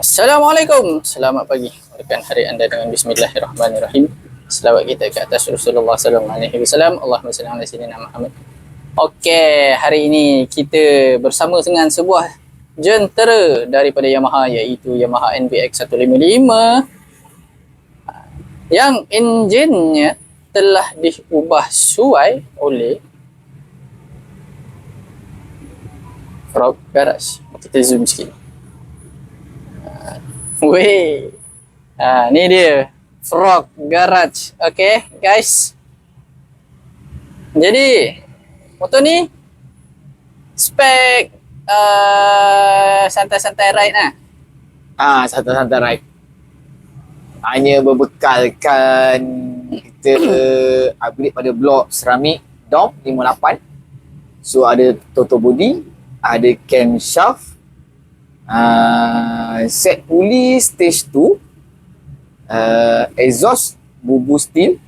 Assalamualaikum. Selamat pagi. Mulakan hari anda dengan bismillahirrahmanirrahim. Selawat kita ke atas Rasulullah sallallahu alaihi wasallam. Allahumma salli ala sayyidina Muhammad. Okey, hari ini kita bersama dengan sebuah jentera daripada Yamaha, iaitu Yamaha NBX 155 yang enjinnya telah diubah suai oleh Frog Garage. Kita zoom sikit. Weh, ni dia Frog Garage. Okay guys, jadi motor ni spek santai-santai ride lah. Santai-santai ride. Hanya berbekalkan kita upgrade pada blok seramik dom 58. So ada toto body, ada camshaft, set puli stage 2, exhaust bubu steel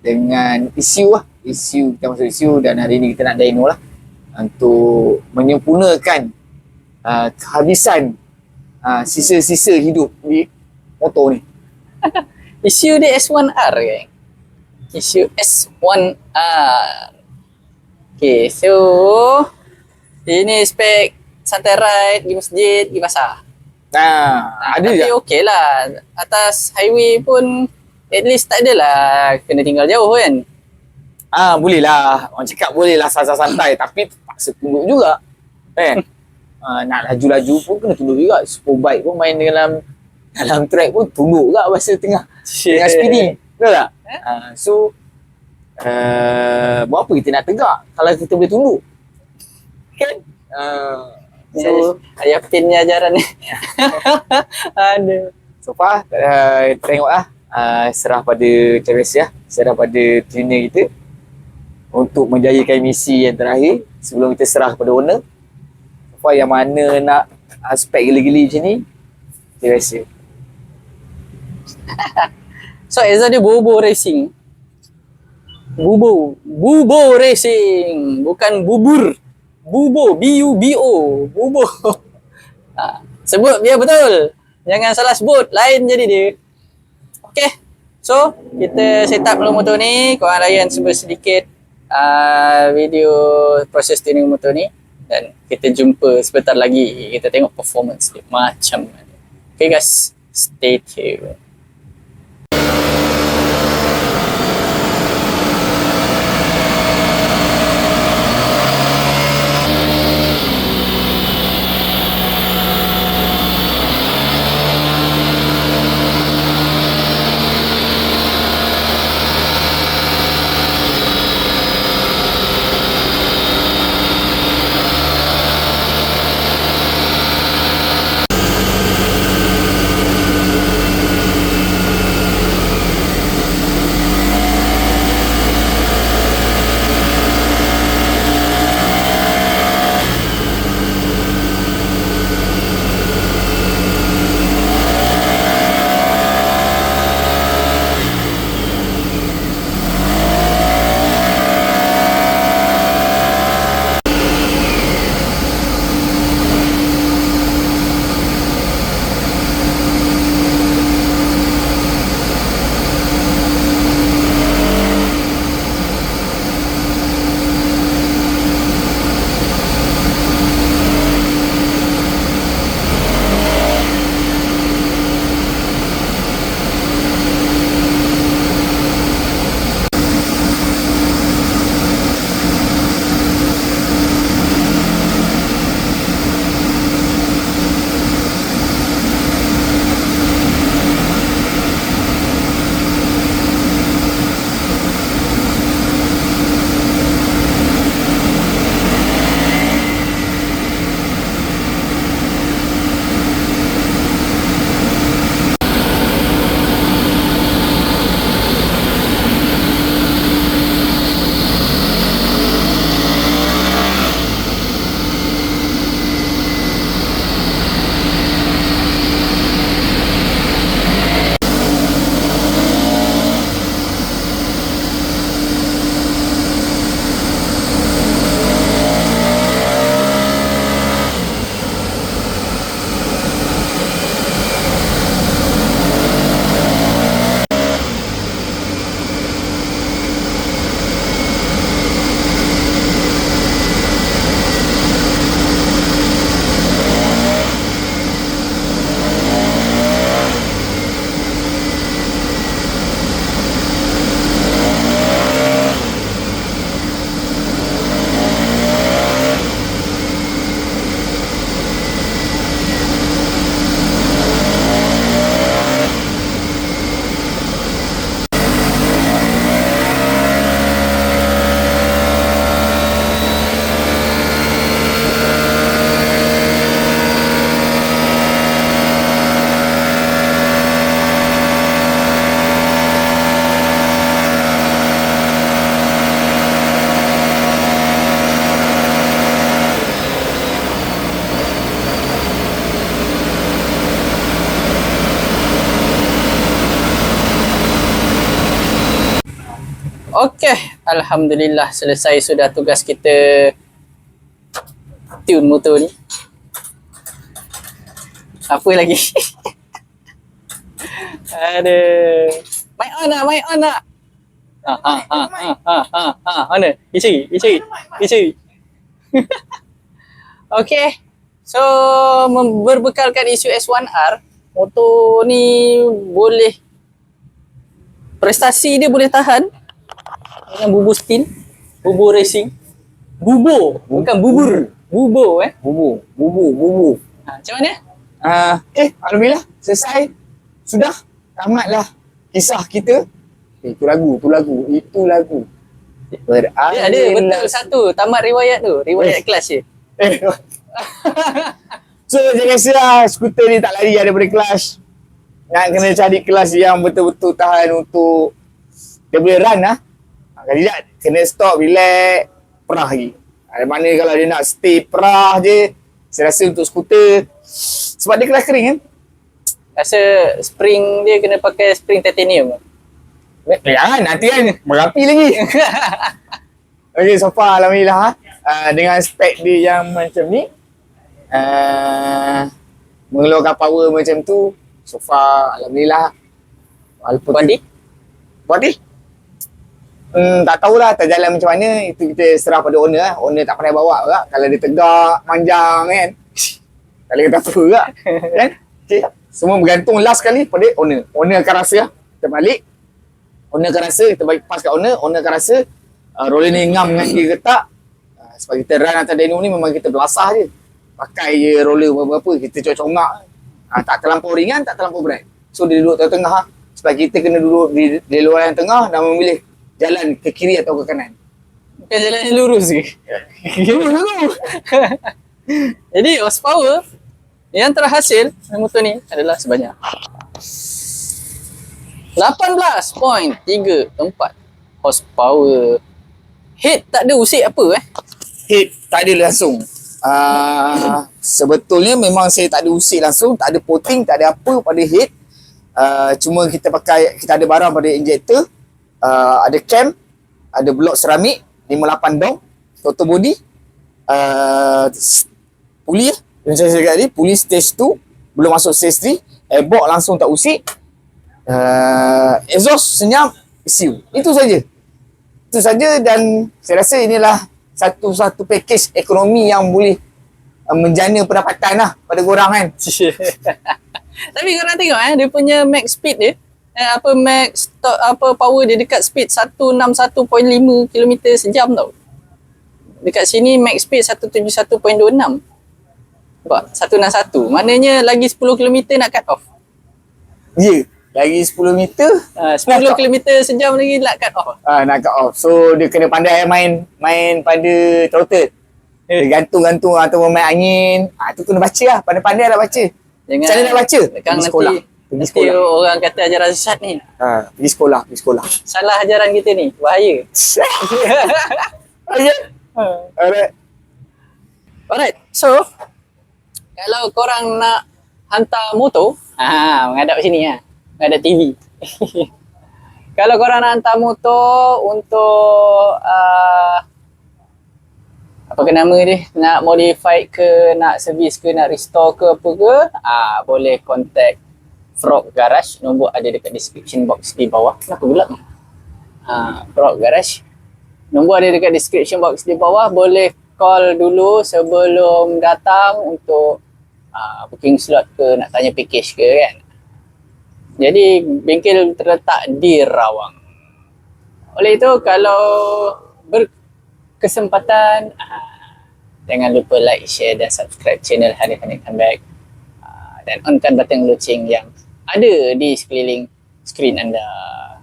dengan ECU lah. ECU, kita masuk ECU, dan hari ni kita nak dyno lah untuk menyempurnakan kehabisan sisa-sisa hidup di motor ni. ECU dia S1R kan? ECU S1R. Okay, so ini spek santai ride, pergi masjid, pergi pasar. Ada tapi je. okey lah. Atas highway pun at least tak adalah kena tinggal jauh kan. Boleh lah. Orang cakap boleh lah santai-santai, tapi terpaksa tunduk juga. Kan? Nak laju-laju pun kena tunduk juga. Superbike pun main dalam track pun tunduk juga masa tengah speeding. Betul tak? So, buat apa kita nak tegak kalau kita boleh tunduk? Kan? So, ayah pinnya ajaran ni. Ada. So far, tengoklah, serah pada Travis, serah pada trainer kita untuk menjayakan misi yang terakhir sebelum kita serah kepada owner. So far, yang mana nak aspek geli-geli macam ni, Travis. So, Ezra dia Bobo Racing. Bubo Racing, bukan bubur. Bubo, B-U-B-O, Bubo. Sebut biar betul. Jangan salah sebut, lain jadi dia. Okay, so kita set up dulu motor ni. Korang layan sedikit video proses tuning motor ni. Dan kita jumpa sebentar lagi. Kita tengok performance dia macam mana. Okay guys, stay tuned. Okey, alhamdulillah selesai sudah tugas kita tune motor ni. Apa lagi? Aduh. Mic on nak. Mana? Isi. Okey. So, berbekalkan isu S1R, motor ni boleh, prestasi dia boleh tahan dengan bubu steel, bubu racing. Bukan bubur. Bubu Bubu. Macam mana? Alhamdulillah selesai. Sudah tamatlah kisah kita. Itu lagu. Dia ada betul satu tamat riwayat tu, riwayat kelas je. So jangan rasa skuter ni tak lari daripada kelas. Nak kena cari kelas yang betul-betul tahan untuk dia boleh run lah. Kalau tidak kena stop, relax, perah lagi. Mana kalau dia nak stay perah je, saya rasa untuk skuter sebab dia kelas kering kan. Rasa spring dia kena pakai spring titanium. Jangan nanti kan berapi lagi. Okay, so far alhamdulillah dengan spek dia yang macam ni, mengeluarkan power macam tu, so far alhamdulillah. Walaupun body tak tahulah terjalan macam mana, itu kita serah pada owner lah. Owner tak pandai bawa lah. Kalau dia tegak manjang kan, kalau kata apa lah kan. Okay. Semua bergantung last kali pada owner. Owner akan rasa lah. Kita balik, owner akan rasa, kita bagi pass kat owner akan rasa roller ni ngam dengan dia ke tak. Sebab kita run atas dyno ni memang kita belasah je. Pakai je roller berapa-apa, kita congak. Tak terlampau ringan, tak terlampau berat. So dia duduk tengah-tengah. Sebab kita kena duduk di luar yang tengah dan memilih jalan ke kiri atau ke kanan. Bukan jalan yang lurus ke? Lurus. Jadi horsepower yang terhasil dari motor ni adalah sebanyak 18.34 horsepower. Head tak ada usik apa Head tak ada langsung. Sebetulnya memang saya tak ada usik langsung, tak ada potting, tak ada apa pada head. Cuma kita ada barang pada injector, ada cam, ada blok seramik 58 dong, total body, puli yang saya cakap tadi, puli stage 2, belum masuk stage 3, airbox langsung tak usik, exhaust senyap, ECU. Itu saja dan saya rasa inilah satu package ekonomi yang boleh menjana pendapatan lah pada korang kan. Tapi korang tengok dia punya max speed dia, power dia dekat speed 161.5 km sejam tau. Dekat sini max speed 171.26. Nampak? 161. Maknanya lagi 10 km nak cut off. Ya, lagi 10 meter. 10 km sejam lagi nak cut off. Nak cut off. So dia kena pandai main pada throttle. Dia gantung-gantung atau main angin. Tu kena baca lah. Pandai-pandai lah baca. Jangan macam mana nak baca? Pergi sekolah. Nanti orang kata ajaran sesat ni. Pergi sekolah. Salah ajaran kita ni. Bahaya. Okay. Alright. So, kalau korang nak hantar motor, menghadap sini lah. Menghadap TV. Kalau korang nak hantar motor untuk apa ke nama dia, nak modify ke, nak servis ke, nak restore ke apa ke, boleh contact Frog Garage. Nombor ada dekat description box di bawah. Kenapa pula ni? Frog Garage. Nombor ada dekat description box di bawah. Boleh call dulu sebelum datang untuk booking slot ke, nak tanya package ke kan. Jadi bengkel terletak di Rawang. Oleh itu kalau berkesempatan, jangan lupa like, share dan subscribe channel Hanif Comeback, dan onkan button loceng yang ada di sekeliling skrin anda.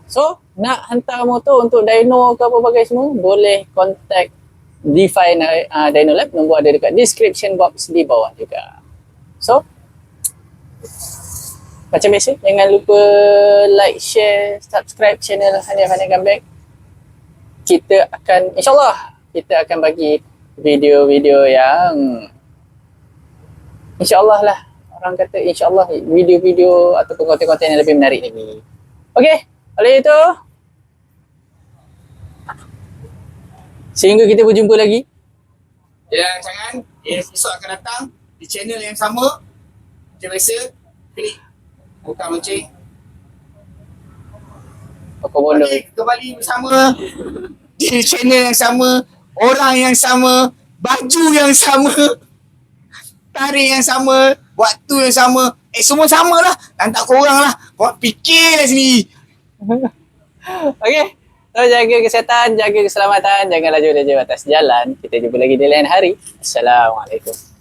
So, nak hantar motor untuk dyno ke apa bagai semua, boleh contact Defy Dyno Lab. Nombor ada dekat description box di bawah juga. So, macam biasa, jangan lupa like, share, subscribe channel Hanif Comeback. InsyaAllah kita akan bagi video-video yang InsyaAllah lah, orang kata insyaAllah video-video ataupun konten-konten yang lebih menarik lagi. Okay, oleh itu Sehingga kita berjumpa lagi. Jangan jangan esok akan datang di channel yang sama. Macam biasa, klik butang lonceng. Apa bodoh. Kembali bersama di channel yang sama, orang yang sama, baju yang sama, tarikh yang sama, waktu yang sama. Semua sama lah. Lantak korang lah. Korang fikir lah sini. Okey. So, jaga kesihatan, jaga keselamatan, jangan laju-laju atas jalan. Kita jumpa lagi di lain hari. Assalamualaikum.